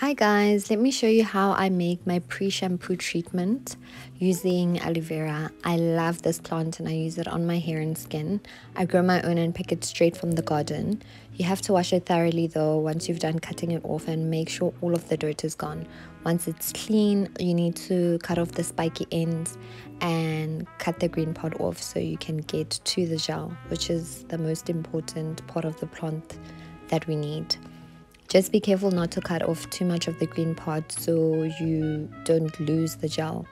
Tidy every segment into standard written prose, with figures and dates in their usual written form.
Hi guys, let me show you how I make my pre-shampoo treatment using aloe vera. I love this plant and I use it on my hair and skin. I grow my own and pick it straight from the garden. You have to wash it thoroughly though once you've done cutting it off and make sure all of the dirt is gone. Once it's clean, you need to cut off the spiky ends and cut the green part off so you can get to the gel, which is the most important part of the plant that we need. Just be careful not to cut off too much of the green part so you don't lose the gel.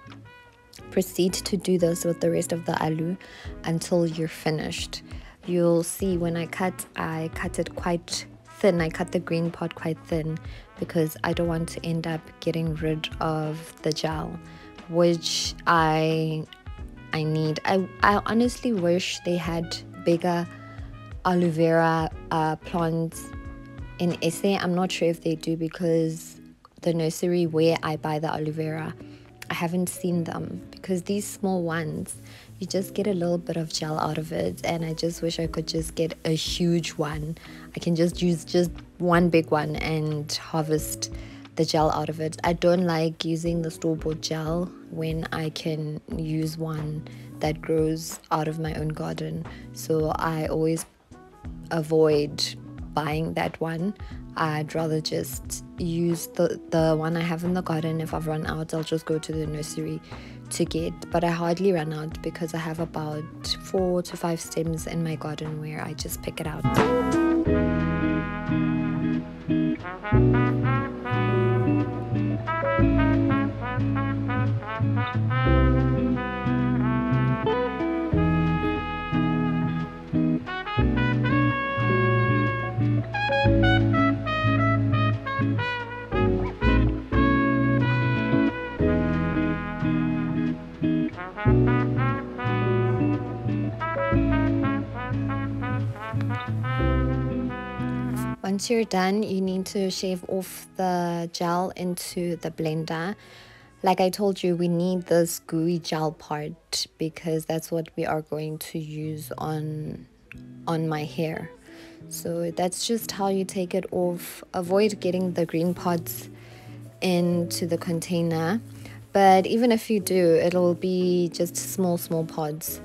Proceed to do this with the rest of the aloe until you're finished. You'll see when I cut it quite thin. I cut the green part quite thin because I don't want to end up getting rid of the gel, which I need. I honestly wish they had bigger aloe vera plants in SA. I'm not sure if they do because the nursery where I buy the aloe vera, I haven't seen them, because these small ones, you just get a little bit of gel out of it, and I just wish I could just get a huge one. I can just use just one big one and harvest the gel out of it. I don't like using the store-bought gel when I can use one that grows out of my own garden, so I always avoid buying that one. I'd rather just use the one I have in the garden. If I've run out, I'll just go to the nursery to get, but I hardly run out because I have about 4 to 5 stems in my garden where I just pick it out. Once you're done, you need to shave off the gel into the blender. Like I told you, we need this gooey gel part because that's what we are going to use on my hair. So that's just how you take it off. Avoid getting the green parts into the container, but even if you do, it'll be just small pods.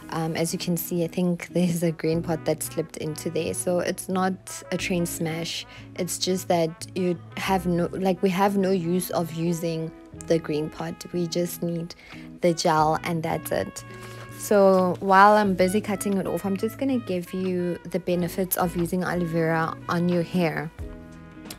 As you can see, I think there's a green pot that slipped into there, so it's not a train smash. It's just that you have we have no use of using the green pot. We just need the gel and that's it. So while I'm busy cutting it off, I'm just gonna give you the benefits of using aloe vera on your hair.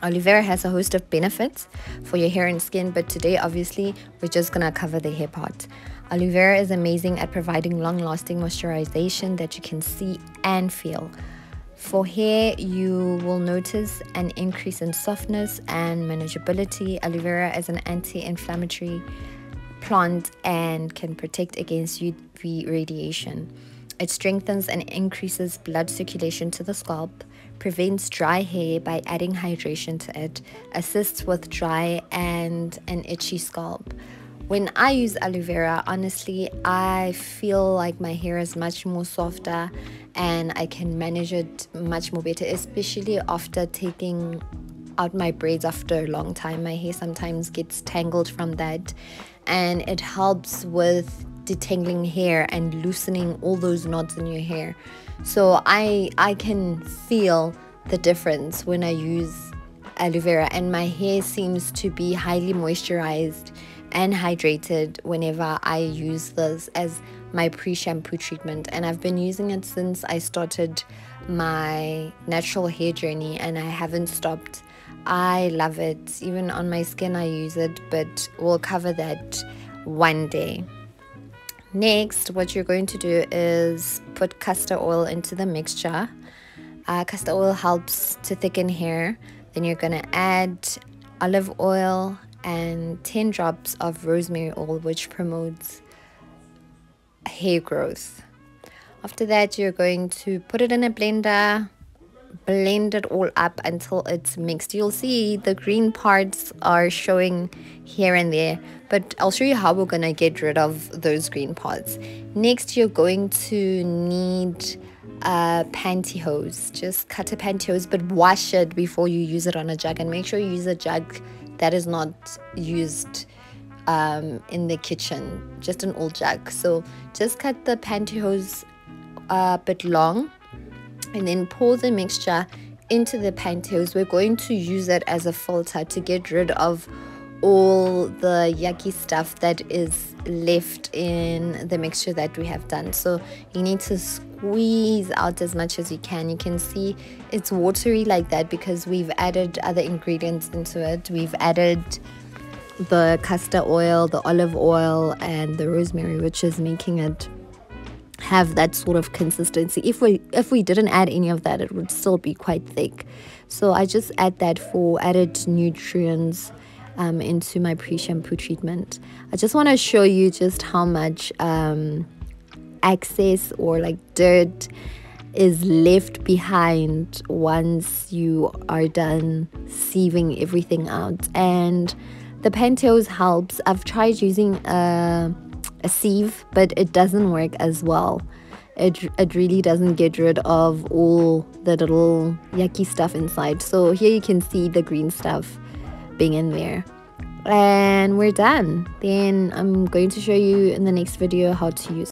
Aloe vera has a host of benefits for your hair and skin, but today obviously we're just gonna cover the hair part. Aloe vera is amazing at providing long-lasting moisturization that you can see and feel. For hair, you will notice an increase in softness and manageability. Aloe vera is an anti-inflammatory plant and can protect against UV radiation. It strengthens and increases blood circulation to the scalp, prevents dry hair by adding hydration to it, assists with dry and an itchy scalp. When I use aloe vera, honestly, I feel like my hair is much more softer and I can manage it much more better, especially after taking out my braids after a long time. My hair sometimes gets tangled from that, and it helps with detangling hair and loosening all those knots in your hair. So I can feel the difference when I use aloe vera, and my hair seems to be highly moisturized and hydrated whenever I use this as my pre-shampoo treatment. And I've been using it since I started my natural hair journey and I haven't stopped. I love it. Even on my skin I use it, but we'll cover that one day. Next, what you're going to do is put castor oil into the mixture. Castor oil helps to thicken hair. Then you're going to add olive oil and 10 drops of rosemary oil, which promotes hair growth. After that, you're going to put it in a blender, blend it all up until it's mixed. You'll see the green parts are showing here and there, but I'll show you how we're gonna get rid of those green parts. Next, you're going to need a pantyhose. Just cut a pantyhose, but wash it before you use it on a jug, and make sure you use a jug that is not used in the kitchen, just an old jug. So just cut the pantyhose a bit long and then pour the mixture into the pantyhose. We're going to use it as a filter to get rid of all the yucky stuff that is left in the mixture that we have done. So you need to squeeze out as much as you can. You can see it's watery like that because we've added other ingredients into it. We've added the castor oil, the olive oil, and the rosemary, which is making it have that sort of consistency. If we didn't add any of that, it would still be quite thick. So I just add that for added nutrients into my pre-shampoo treatment. I just want to show you just how much excess or like dirt is left behind once you are done sieving everything out. And the pantyhose helps. I've tried using a sieve, but it doesn't work as well. It really doesn't get rid of all the little yucky stuff inside. So here you can see the green stuff being in there, and we're done. Then I'm going to show you in the next video how to use